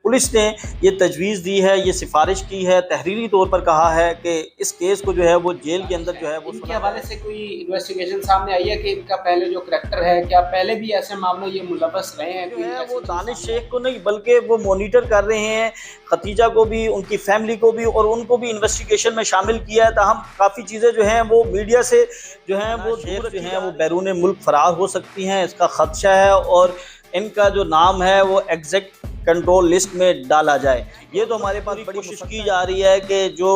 Police ने ये तजवीज़ दी है, ये सिफारिश की है, तहरीरी तौर पर कहा है कि इस केस को जो है वो जेल के अंदर जो है वो इनके हवाले से कोई इन्वेस्टिगेशन सामने आई है कि इनका पहले जो करैक्टर है, क्या पहले भी ऐसे मामलों ये मुलव्वस रहे हैं? जो है वो दानिश शेख को नहीं बल्कि वो मॉनिटर कर रहे हैं, खतीजा को भी, उनकी फैमिली को भी, और उनको भी इन्वेस्टिगेशन में शामिल किया है। ताहम काफ़ी चीज़ें जो हैं वो मीडिया से जो हैं वो दूर जो हैं वो बैरून मुल्क फरार हो सकती हैं, इसका खदशा है, और इनका जो नाम है वो एग्जैक्ट कंट्रोल लिस्ट में डाला जाए। ये तो हमारे पास बड़ी कोशिश की जा रही है कि जो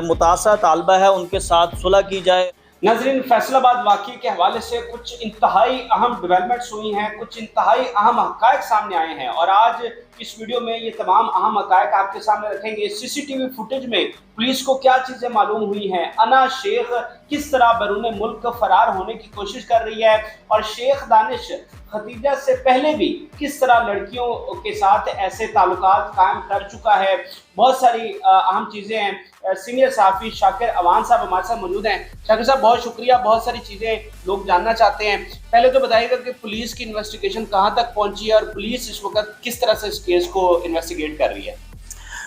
मुतासा तालबा है उनके साथ सुलह की जाए। नाज़रीन, फैसलाबाद वाक़ये के हवाले से कुछ इंतहाई अहम डेवलपमेंट्स हुई हैं, कुछ इंतहाई अहम हक़ाइक़ सामने आए हैं, और आज इस वीडियो में ये तमाम अहम हक़ाइक़ आपके सामने रखेंगे। सीसीटीवी फुटेज में पुलिस को क्या चीज़ें मालूम हुई हैं, अना शेख किस तरह बैरून मुल्क फरार होने की कोशिश कर रही है, और शेख दानिश खतीजा से पहले भी किस तरह लड़कियों के साथ ऐसे ताल्लुकात कायम कर चुका है। बहुत सारी अहम चीज़ें हैं। सीनियर सहाफ़ी शाकिर अवान साहब हमारे साथ मौजूद हैं। शाकिर साहब, बहुत शुक्रिया। बहुत सारी चीज़ें लोग जानना चाहते हैं। पहले तो बताइएगा कि पुलिस की इन्वेस्टिगेशन कहाँ तक पहुँची है और पुलिस इस वक्त किस तरह से इस केस को इन्वेस्टिगेट कर रही है?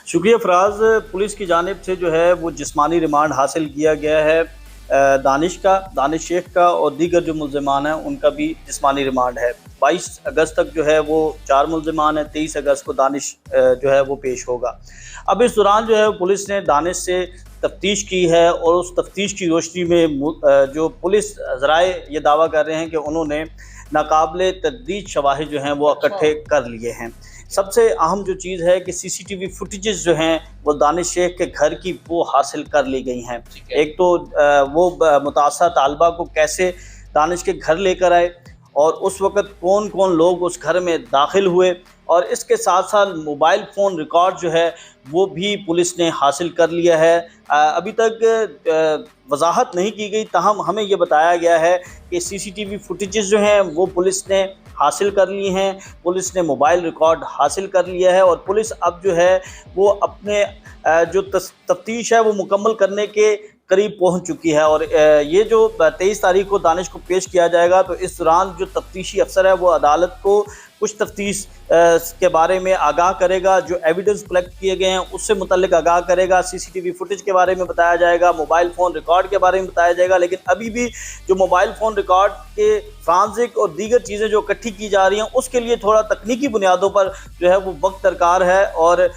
शुक्रिया फराज। पुलिस की जानिब से जो है वो जिस्मानी रिमांड हासिल किया गया है दानिश शेख का, और दीगर जो मुल्ज़िमान हैं उनका भी जिस्मानी रिमांड है। 22 अगस्त तक जो है वो 4 मुल्ज़िमान हैं, 23 अगस्त को दानिश जो है वो पेश होगा। अब इस दौरान जो है पुलिस ने दानिश से तफ्तीश की है, और उस तफ्तीश की रोशनी में जो पुलिस ज़राए ये दावा कर रहे हैं कि उन्होंने नाकाबिले तर्दीद शवाहिद जो हैं वो इकट्ठे कर लिए हैं। सबसे अहम जो चीज़ है कि सीसीटीवी फुटेजेस जो हैं वो दानिश शेख के घर की वो हासिल कर ली गई हैं। एक तो वो मुतासा तालबा को कैसे दानिश के घर लेकर आए, और उस वक़्त कौन कौन लोग उस घर में दाखिल हुए, और इसके साथ साथ मोबाइल फ़ोन रिकॉर्ड जो है वो भी पुलिस ने हासिल कर लिया है। अभी तक वजाहत नहीं की गई, ताहम हमें ये बताया गया है कि सीसीटीवी फुटेजेस जो हैं वो पुलिस ने हासिल कर ली हैं, पुलिस ने मोबाइल रिकॉर्ड हासिल कर लिया है, और पुलिस अब जो है वो अपने जो तफ्तीश है वो मुकम्मल करने के करीब पहुंच चुकी है। और ये जो 23 तारीख को दानिश को पेश किया जाएगा, तो इस दौरान जो तफ्तीशी अफसर है वो अदालत को कुछ तफ्तीश के बारे में आगाह करेगा, जो एविडेंस कलेक्ट किए गए हैं उससे मुतल्लिक आगाह करेगा, सीसीटीवी फुटेज के बारे में बताया जाएगा, मोबाइल फ़ोन रिकॉर्ड के बारे में बताया जाएगा। लेकिन अभी भी जो मोबाइल फ़ोन रिकॉर्ड के फ्रांसिक और दीगर चीज़ें जो इकट्ठी की जा रही हैं उसके लिए थोड़ा तकनीकी बुनियादों पर जो है वो वक्त दरकार है, और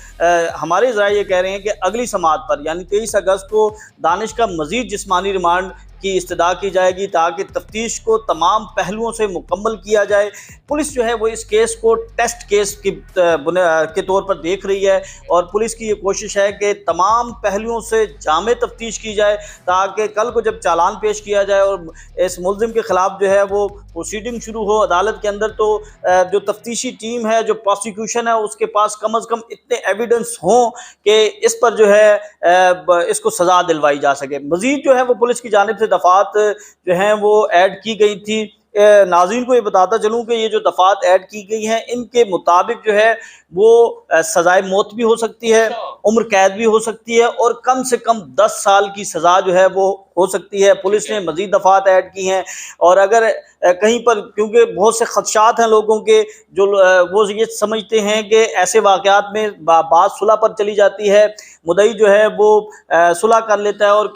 हमारे ज़राए ये कह रहे हैं कि अगली समाअत पर यानी 23 अगस्त को दानिश का मज़ीद जिस्मानी रिमांड की इस्तदा की जाएगी, ताकि तफ्तीश को तमाम पहलुओं से मुकम्मल किया जाए। पुलिस जो है वो इस केस को टेस्ट केस के तौर पर देख रही है, और पुलिस की ये कोशिश है कि तमाम पहलुओं से जामे तफ्तीश की जाए, ताकि कल को जब चालान पेश किया जाए और इस मुल्ज़िम के ख़िलाफ़ जो है वो प्रोसीडिंग शुरू हो अदालत के अंदर, तो जो तफ्तीशी टीम है, जो प्रोसिक्यूशन है, उसके पास कम अज़ कम इतने एविडेंस हों कि इस पर जो है इसको सज़ा दिलवाई जा सके। मज़ीद जो है वो पुलिस की जानिब से दफ़ात जो हैं वो ऐड की गई थी। नाज़रीन को ये बताता चलूँ कि ये जो दफ़ात ऐड की गई हैं इनके मुताबिक जो है वो सज़ाए मौत भी हो सकती है, उम्र कैद भी हो सकती है, और कम से कम 10 साल की सज़ा जो है वो हो सकती है। पुलिस ने मज़ीद दफ़ात ऐड की हैं, और अगर कहीं पर, क्योंकि बहुत से खदशात हैं लोगों के, जो वो ये समझते हैं कि ऐसे वाक़यात में बात सुलह पर चली जाती है, मुद्दई जो है वो सुलह कर लेता है और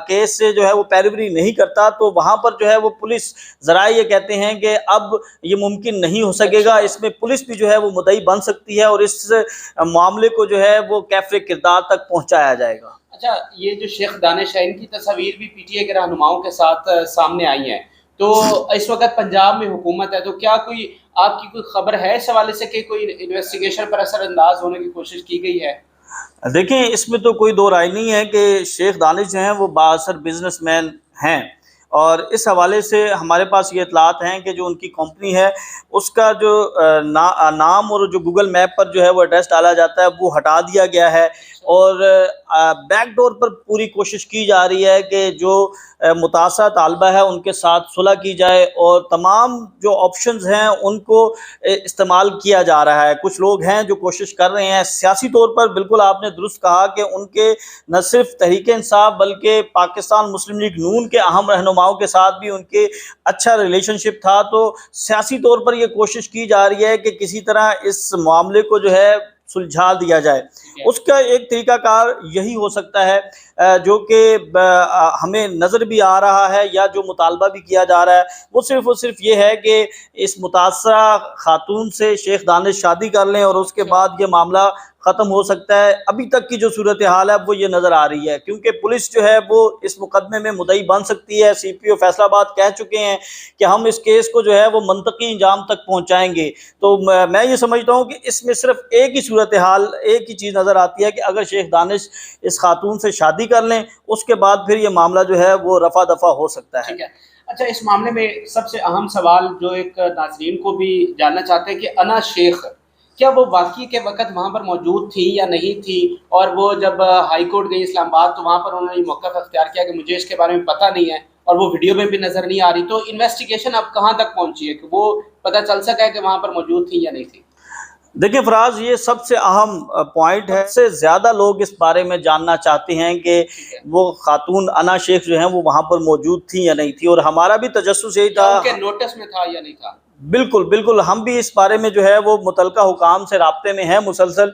केस से जो है वो पैरवी नहीं करता, तो वहाँ पर जो है वो पुलिस ज़राए ये कहते हैं कि अब ये मुमकिन नहीं हो सकेगा, इसमें पुलिस भी जो है वो मुद्दई बन सकती है, और इस मामले को जो है वो कैफ़े किरदार तक पहुँचाया जाएगा। अच्छा, ये जो शेख दानिश है इनकी तस्वीर भी पीटीए के रहनुमाओं के साथ सामने आई हैं, तो इस वक्त पंजाब में हुकूमत है, तो क्या कोई आपकी कोई खबर है इस हवाले से कि कोई इन्वेस्टिगेशन पर असरअंदाज होने की कोशिश की गई है? देखें, इसमें तो कोई दो राय नहीं है कि शेख दानिश जो हैं वो बाअसर बिजनेसमैन हैं, और इस हवाले से हमारे पास ये इतलात हैं कि जो उनकी कंपनी है उसका जो नाम और जो गूगल मैप पर जो है वो एड्रेस डाला जाता है वो हटा दिया गया है, और बैकडोर पर पूरी कोशिश की जा रही है कि जो मुतासा तालबा है उनके साथ सुलह की जाए, और तमाम जो ऑप्शंस हैं उनको इस्तेमाल किया जा रहा है। कुछ लोग हैं जो कोशिश कर रहे हैं सियासी तौर पर, बिल्कुल आपने दुरुस्त कहा कि उनके न सिर्फ तहरीक इंसाफ बल्कि पाकिस्तान मुस्लिम लीग नून के अहम रहनुमाओं के साथ भी उनके अच्छा रिलेशनशिप था, तो सियासी तौर पर यह कोशिश की जा रही है कि किसी तरह इस मामले को जो है सुलझा दिया जाए। उसका एक तरीका कार यही हो सकता है जो कि हमें नज़र भी आ रहा है या जो मुतालबा भी किया जा रहा है वो सिर्फ ये है कि इस मुतासरा खातून से शेख दानिश शादी कर लें और उसके बाद ये मामला ख़त्म हो सकता है। अभी तक की जो सूरत हाल है वो ये नज़र आ रही है, क्योंकि पुलिस जो है वो इस मुकदमे में मुद्दई बन सकती है। CPO फैसलाबाद कह चुके हैं कि हम इस केस को जो है वो मंतकी इंजाम तक पहुँचाएंगे। तो मैं ये समझता हूँ कि इसमें सिर्फ एक ही सूरत हाल, एक ही चीज़ नज़र आती है कि अगर शेख दानिश इस खातून से शादी कर लें उसके बाद फिर ये मामला जो है वो रफा दफा हो सकता है। ठीक है। अच्छा, इस मामले में सबसे अहम सवाल जो एक नाज़रीन को भी जानना चाहते हैं कि अना शेख क्या वो वाकई के वक्त वहाँ पर मौजूद थी या नहीं थी, और वो जब हाई कोर्ट गई इस्लामाबाद तो वहाँ पर उन्होंने मौक़िफ़ अख्तियार किया कि मुझे इसके बारे में पता नहीं है और वो वीडियो में भी नज़र नहीं आ रही। तो इन्वेस्टिगेशन अब कहाँ तक पहुँची है कि वो पता चल सका है कि वहाँ पर मौजूद थी या नहीं थी? देखिए फराज, ये सबसे अहम पॉइंट है। सबसे ज़्यादा लोग इस बारे में जानना चाहते हैं कि वो खातून अना शेख जो हैं वो वहाँ पर मौजूद थी या नहीं थी, और हमारा भी तजस्सुस यही था, उनके नोटिस में था या नहीं था। बिल्कुल बिल्कुल, हम भी इस बारे में जो है वो मुतलका हुकाम से राब्ते में हैं मुसलसल।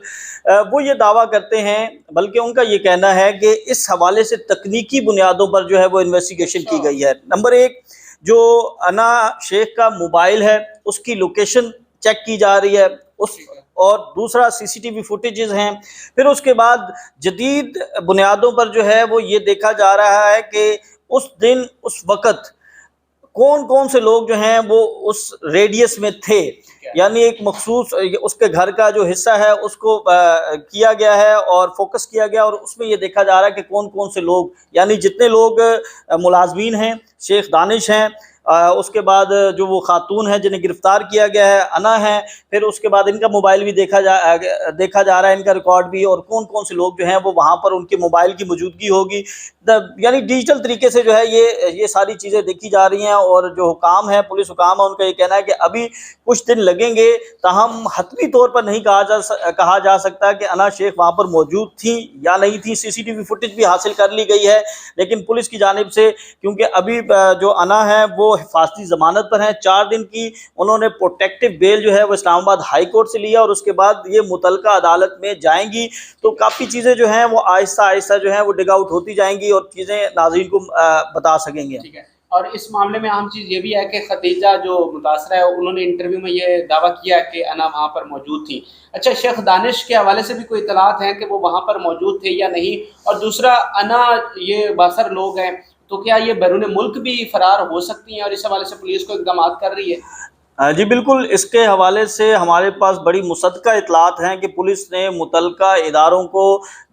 वो ये दावा करते हैं, बल्कि उनका ये कहना है कि इस हवाले से तकनीकी बुनियादों पर जो है वो इन्वेस्टिगेशन की गई है। नंबर एक, जो अना शेख का मोबाइल है उसकी लोकेशन चेक की जा रही है, उस और दूसरा CCTV फुटेजेस हैं। फिर उसके बाद जदीद बुनियादों पर जो है वो ये देखा जा रहा है कि उस दिन उस वक़्त कौन कौन से लोग जो हैं वो उस रेडियस में थे, यानी एक मखसूस उसके घर का जो हिस्सा है उसको किया गया है और फोकस किया गया, और उसमें ये देखा जा रहा है कि कौन कौन से लोग, यानी जितने लोग मुलाजमीन हैं, शेख दानिश हैं, उसके बाद जो वो खातून है जिन्हें गिरफ्तार किया गया है अना है, फिर उसके बाद इनका मोबाइल भी देखा जा रहा है, इनका रिकॉर्ड भी, और कौन कौन से लोग जो हैं वो वहाँ पर उनके मोबाइल की मौजूदगी होगी। यानी डिजिटल तरीके से जो है ये सारी चीज़ें देखी जा रही हैं। और जो हुकाम है, पुलिस हुकाम है, उनका ये कहना है कि अभी कुछ दिन लगेंगे, ताहम हतमी तौर पर नहीं कहा जा सकता कि अना शेख वहाँ पर मौजूद थी या नहीं थी। CCTV फुटेज भी हासिल कर ली गई है, लेकिन पुलिस की जानिब से, क्योंकि अभी जो अना है वो हिफाजती ज़मानत पर हैं 4 दिन की, उन्होंने प्रोटेक्टिव बेल जो है वो इस्लामाबाद हाई कोर्ट से लिया, और उसके बाद ये मुतलका अदालत में जाएंगी। तो काफ़ी चीज़ें जो हैं वो आहिस्ता आहिस्ता जो हैं वो डिग आउट होती जाएंगी और चीज़ें नाज़रीन को बता सकेंगे। ठीक है। और इस मामले में अहम चीज़ ये भी है कि खदीजा जो मुतासरा है उन्होंने इंटरव्यू में ये दावा किया कि अना वहाँ पर मौजूद थी। अच्छा, शेख दानिश के हवाले से भी कोई इतलात हैं कि वो वहाँ पर मौजूद थे या नहीं? और दूसरा, अना ये बासर लोग हैं, तो क्या ये बैरून मुल्क भी फरार हो सकती हैं और इस हवाले से पुलिस को इक़दामात कर रही है? जी बिल्कुल, इसके हवाले से हमारे पास बड़ी मुसद्दका इतलात हैं कि पुलिस ने मुतलका इदारों को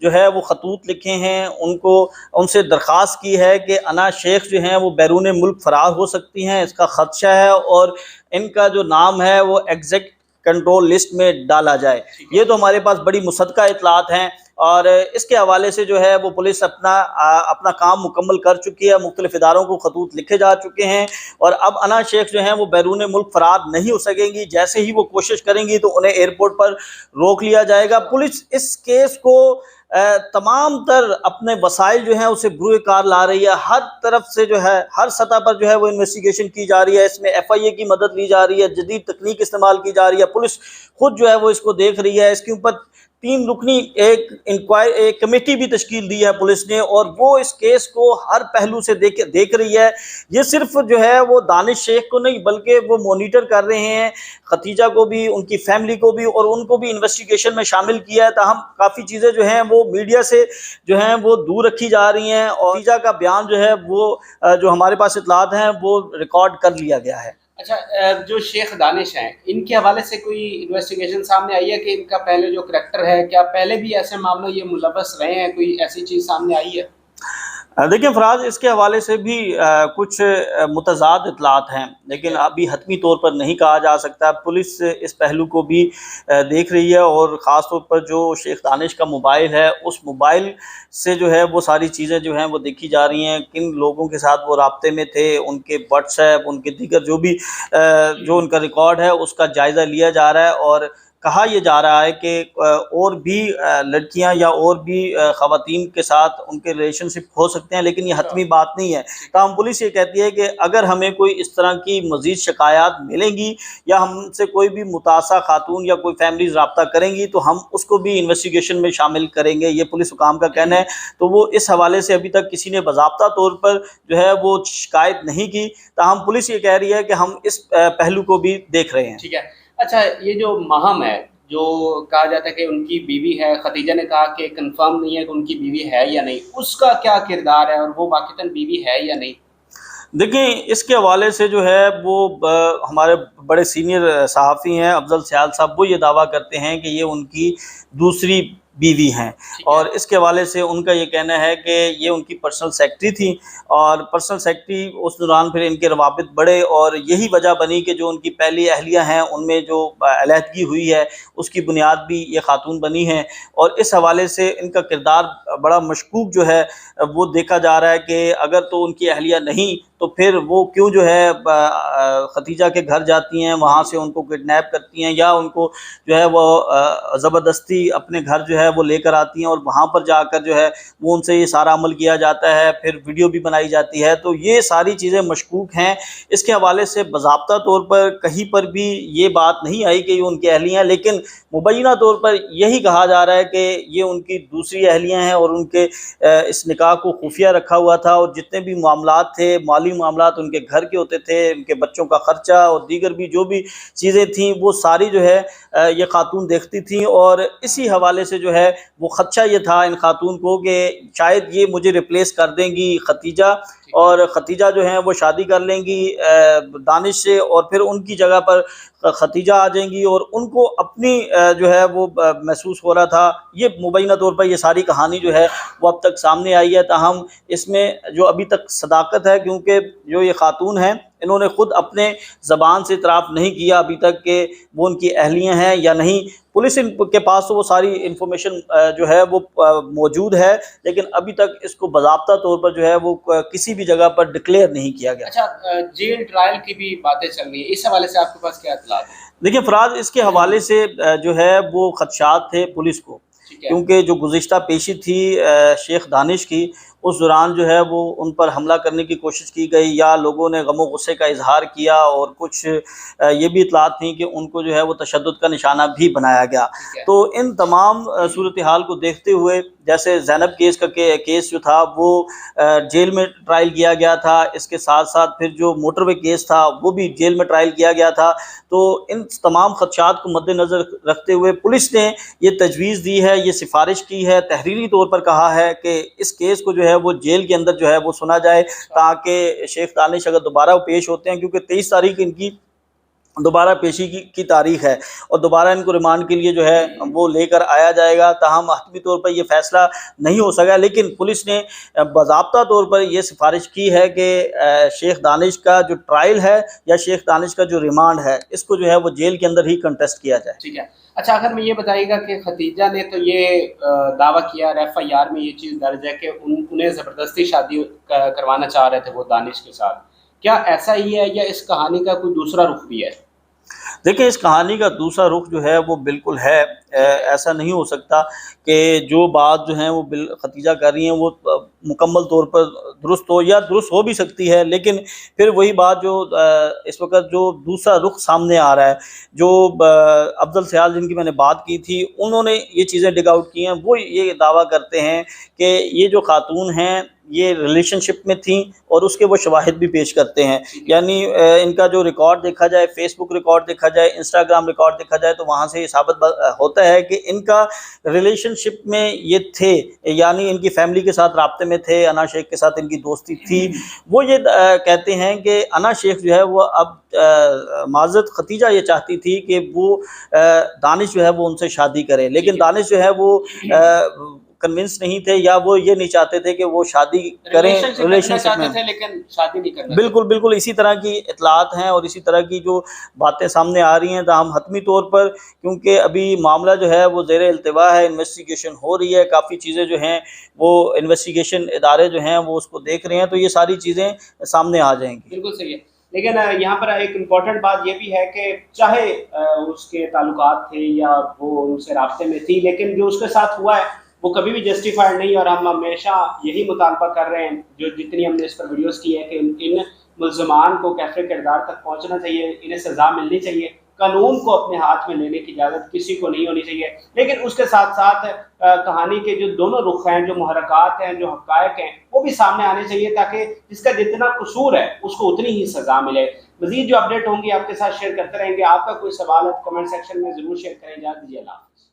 जो है वो खतूत लिखे हैं, उनसे दरख्वास्त की है कि अना शेख जो हैं वो बैरून मुल्क फरार हो सकती हैं, इसका खदशा है, और इनका जो नाम है वो एग्जैक्ट कंट्रोल लिस्ट में डाला जाए। ये तो हमारे पास बड़ी मुसद्दका इतलात हैं, और इसके हवाले से जो है वो पुलिस अपना काम मुकम्मल कर चुकी है, मुख्तलिफ इदारों को खतूत लिखे जा चुके हैं, और अब अना शेख जो हैं वो बैरून मुल्क फरार नहीं हो सकेंगी। जैसे ही वो कोशिश करेंगी तो उन्हें एयरपोर्ट पर रोक लिया जाएगा। पुलिस इस केस को तमाम तर अपने वसाइल जो हैं उसे बुरे कार ला रही है, हर तरफ से जो है, हर सतह पर जो है वो इन्वेस्टिगेशन की जा रही है, इसमें FIA की मदद ली जा रही है, जदीद तकनीक इस्तेमाल की जा रही है, पुलिस खुद जो है वो इसको देख रही है। इसके ऊपर 3 रुकनी एक कमेटी भी तश्कील दी है पुलिस ने, और वो इस केस को हर पहलू से देख रही है। ये सिर्फ जो है वो दानिश शेख को नहीं, बल्कि वो मॉनिटर कर रहे हैं खतीजा को भी, उनकी फैमिली को भी, और उनको भी इन्वेस्टिगेशन में शामिल किया है। ताहम काफ़ी चीज़ें जो हैं वो मीडिया से जो हैं वो दूर रखी जा रही हैं, और खतीजा का बयान जो है वो जो हमारे पास इतलात हैं वो रिकॉर्ड कर लिया गया है। अच्छा, जो शेख दानिश हैं, इनके हवाले से कोई इन्वेस्टिगेशन सामने आई है कि इनका पहले जो करैक्टर है, क्या पहले भी ऐसे मामलों ये मुलव्वस रहे हैं, कोई ऐसी चीज़ सामने आई है? देखिए फराज, इसके हवाले से भी कुछ मुतज़ाद इतलात हैं, लेकिन अभी हतमी तौर पर नहीं कहा जा सकता। पुलिस इस पहलू को भी देख रही है, और ख़ास तौर पर जो शेख दानिश का मोबाइल है, उस मोबाइल से जो है वो सारी चीज़ें जो हैं वो देखी जा रही हैं, किन लोगों के साथ वो राब्ते में थे, उनके व्हाट्सएप, उनके दीगर जो भी जो उनका रिकॉर्ड है उसका जायज़ा लिया जा रहा है। और کہا یہ جا رہا ہے کہ اور بھی لڑکیاں یا اور بھی خواتین کے ساتھ ان کے ریلیشن شپ ہو سکتے ہیں، لیکن یہ حتمی بات نہیں ہے۔ تاہم پولیس یہ کہتی ہے کہ اگر ہمیں کوئی اس طرح کی مزید شکایات ملیں گی یا ہم سے کوئی بھی متاثرہ خاتون یا کوئی فیملیز رابطہ کریں گی تو ہم اس کو بھی انویسٹیگیشن میں شامل کریں گے، یہ پولیس حکام کا کہنا ہے۔ تو وہ اس حوالے سے ابھی تک کسی نے باضابطہ طور پر جو ہے وہ شکایت نہیں کی، تاہم پولیس یہ کہہ رہی ہے کہ ہم اس پہلو کو بھی دیکھ رہے ہیں۔ ٹھیک ہے، اچھا یہ جو ماہم ہے، جو کہا جاتا ہے کہ ان کی بیوی ہے، ختیجہ نے کہا کہ کنفرم نہیں ہے کہ ان کی بیوی ہے یا نہیں، اس کا کیا کردار ہے اور وہ واقعتاً بیوی ہے یا نہیں؟ دیکھیں اس کے حوالے سے جو ہے وہ ہمارے بڑے سینئر صحافی ہیں افضل سیال صاحب، وہ یہ دعویٰ کرتے ہیں کہ یہ ان کی دوسری بیوی ہیں، اور اس کے حوالے سے ان کا یہ کہنا ہے کہ یہ ان کی پرسنل سیکرٹری تھی، اور پرسنل سیکرٹری اس دوران پھر ان کے روابط بڑھے، اور یہی وجہ بنی کہ جو ان کی پہلی اہلیہ ہیں ان میں جو علیحدگی ہوئی ہے اس کی بنیاد بھی یہ خاتون بنی ہیں، اور اس حوالے سے ان کا کردار بڑا مشکوک جو ہے وہ دیکھا جا رہا ہے کہ اگر تو ان کی اہلیہ نہیں تو پھر وہ کیوں جو ہے ختیجہ کے گھر جاتی ہیں، وہاں سے ان کو کڈنیپ کرتی ہیں، یا ان کو جو ہے وہ زبردستی اپنے گھر جو ہے وہ لے کر آتی ہیں، اور وہاں پر جا کر جو ہے وہ ان سے یہ سارا عمل کیا جاتا ہے، پھر ویڈیو بھی بنائی جاتی ہے۔ تو یہ ساری چیزیں مشکوک ہیں۔ اس کے حوالے سے باضابطہ طور پر کہیں پر بھی یہ بات نہیں آئی کہ یہ ان کی اہلیہ ہیں، لیکن مبینہ طور پر یہی کہا جا رہا ہے کہ یہ ان کی دوسری اہلیہ ہیں، اور ان کے اس نکاح کو خفیہ رکھا ہوا تھا، اور جتنے بھی معاملات تھے، مالی معاملات ان کے گھر کے ہوتے تھے، ان کے بچوں کا خرچہ اور دیگر بھی جو بھی چیزیں تھیں وہ ساری جو ہے یہ خاتون دیکھتی تھیں، اور اسی حوالے سے جو ہے وہ خدشہ یہ تھا ان خاتون کو کہ شاید یہ مجھے ریپلیس کر دیں گی ختیجہ، اور ختیجہ جو ہیں وہ شادی کر لیں گی دانش سے، اور پھر ان کی جگہ پر ختیجہ آ جائیں گی، اور ان کو اپنی جو ہے وہ محسوس ہو رہا تھا۔ یہ مبینہ طور پر یہ ساری کہانی جو ہے وہ اب تک سامنے آئی ہے، تاہم اس میں جو ابھی تک صداقت ہے، کیونکہ جو یہ خاتون ہیں انہوں نے خود اپنے زبان سے اعتراف نہیں کیا ابھی تک کہ وہ ان کی اہلیہ ہیں یا نہیں۔ پولیس ان کے پاس تو وہ ساری انفارمیشن جو ہے وہ موجود ہے، لیکن ابھی تک اس کو باضابطہ طور پر جو ہے وہ کسی بھی جگہ پر ڈکلیئر نہیں کیا گیا۔ اچھا، جیل ٹرائل کی بھی باتیں چل رہی ہیں، اس حوالے سے آپ کے پاس کیا اطلاع ہے؟ دیکھیں فراز، اس کے حوالے سے جو ہے وہ خدشات تھے پولیس کو، کیونکہ جو گزشتہ پیشی تھی شیخ دانش کی، اس دوران جو ہے وہ ان پر حملہ کرنے کی کوشش کی گئی، یا لوگوں نے غم و غصے کا اظہار کیا، اور کچھ یہ بھی اطلاعات تھیں کہ ان کو جو ہے وہ تشدد کا نشانہ بھی بنایا گیا۔ تو ان تمام صورتحال کو دیکھتے ہوئے، جیسے زینب کیس کا کیس جو تھا وہ جیل میں ٹرائل کیا گیا تھا، اس کے ساتھ ساتھ پھر جو موٹر وے کیس تھا وہ بھی جیل میں ٹرائل کیا گیا تھا۔ تو ان تمام خدشات کو مد نظر رکھتے ہوئے پولیس نے یہ تجویز دی ہے، یہ سفارش کی ہے، تحریری طور پر کہا ہے کہ اس کیس کو جو ہے وہ جیل کے اندر جو ہے وہ سنا جائے، تاکہ شیخ دانش اگر دوبارہ وہ پیش ہوتے ہیں، کیونکہ 23 تاریخ ان کی دوبارہ پیشی کی تاریخ ہے، اور دوبارہ ان کو ریمانڈ کے لیے جو ہے وہ لے کر آیا جائے گا، تاہم حتمی طور پر یہ فیصلہ نہیں ہو سکا۔ لیکن پولیس نے باضابطہ طور پر یہ سفارش کی ہے کہ شیخ دانش کا جو ٹرائل ہے یا شیخ دانش کا جو ریمانڈ ہے، اس کو جو ہے وہ جیل کے اندر ہی کنٹیسٹ کیا جائے۔ ٹھیک ہے، اچھا آخر میں یہ بتائیے گا کہ ختیجہ نے تو یہ دعویٰ کیا، FIR میں یہ چیز درج ہے کہ انہیں زبردستی شادی کروانا چاہ رہے تھے وہ دانش کے ساتھ، کیا ایسا ہی ہے یا اس کہانی کا کوئی دوسرا رخ بھی ہے؟ دیکھیں اس کہانی کا دوسرا رخ جو ہے وہ بالکل ہے، ایسا نہیں ہو سکتا کہ جو بات جو ہیں وہ ختیجہ کر رہی ہیں وہ مکمل طور پر درست ہو، یا درست ہو بھی سکتی ہے، لیکن پھر وہی بات جو اس وقت جو دوسرا رخ سامنے آ رہا ہے، جو افضل سیال جن کی میں نے بات کی تھی، انہوں نے یہ چیزیں ڈگ آؤٹ کی ہیں، وہ یہ دعویٰ کرتے ہیں کہ یہ جو خاتون ہیں یہ ریلیشن شپ میں تھیں، اور اس کے وہ شواہد بھی پیش کرتے ہیں، یعنی ان کا جو ریکارڈ دیکھا جائے، فیس بک ریکارڈ دیکھا جائے، انسٹاگرام ریکارڈ دیکھا جائے، تو وہاں سے یہ ثابت ہوتا ہے کہ ان کا ریلیشن شپ میں یہ تھے، یعنی ان کی فیملی کے ساتھ رابطے میں تھے، انا شیخ کے ساتھ ان کی دوستی تھی۔ وہ یہ کہتے ہیں کہ انا شیخ جو ہے وہ اب معذرت ختیجہ یہ چاہتی تھی کہ وہ دانش جو ہے وہ ان سے شادی کرے، لیکن دانش جو ہے وہ کنونس نہیں تھے، یا وہ یہ نہیں چاہتے تھے کہ وہ شادی کریں، ریلیشن شپ میں، لیکن شادی نہیں کرنا۔ بالکل اسی طرح کی اطلاعات ہیں اور اسی طرح کی جو باتیں سامنے آ رہی ہیں، تاہم حتمی طور پر کیونکہ ابھی معاملہ جو ہے وہ زیر التوا ہے، انویسٹیگیشن ہو رہی ہے، کافی چیزیں جو ہیں وہ انویسٹیگیشن ادارے جو ہیں وہ اس کو دیکھ رہے ہیں، تو یہ ساری چیزیں سامنے آ جائیں گی۔ بالکل صحیح ہے۔ لیکن یہاں پر ایک امپورٹنٹ بات یہ بھی ہے کہ چاہے اس کے تعلقات تھے یا وہ ان سے رابطے میں تھی، لیکن جو اس کے ساتھ ہوا ہے وہ کبھی بھی جسٹیفائڈ نہیں، اور ہم ہمیشہ یہی مطالبہ کر رہے ہیں، جو جتنی ہم نے اس پر ویڈیوز کی ہے، کہ ان ملزمان کو کیفے کردار تک پہنچنا چاہیے، انہیں سزا ملنی چاہیے، قانون کو اپنے ہاتھ میں لینے کی اجازت کسی کو نہیں ہونی چاہیے۔ لیکن اس کے ساتھ ساتھ کہانی کے جو دونوں رخ ہیں، جو محرکات ہیں، جو حقائق ہیں، وہ بھی سامنے آنے چاہیے، تاکہ جس کا جتنا قصور ہے اس کو اتنی ہی سزا ملے۔ مزید جو اپڈیٹ ہوں گی آپ کے ساتھ شیئر کرتے رہیں گے۔ آپ کا کوئی سوال ہے کمنٹ سیکشن میں ضرور شیئر کریں۔ اجازت دیجیے، اللہ حافظ۔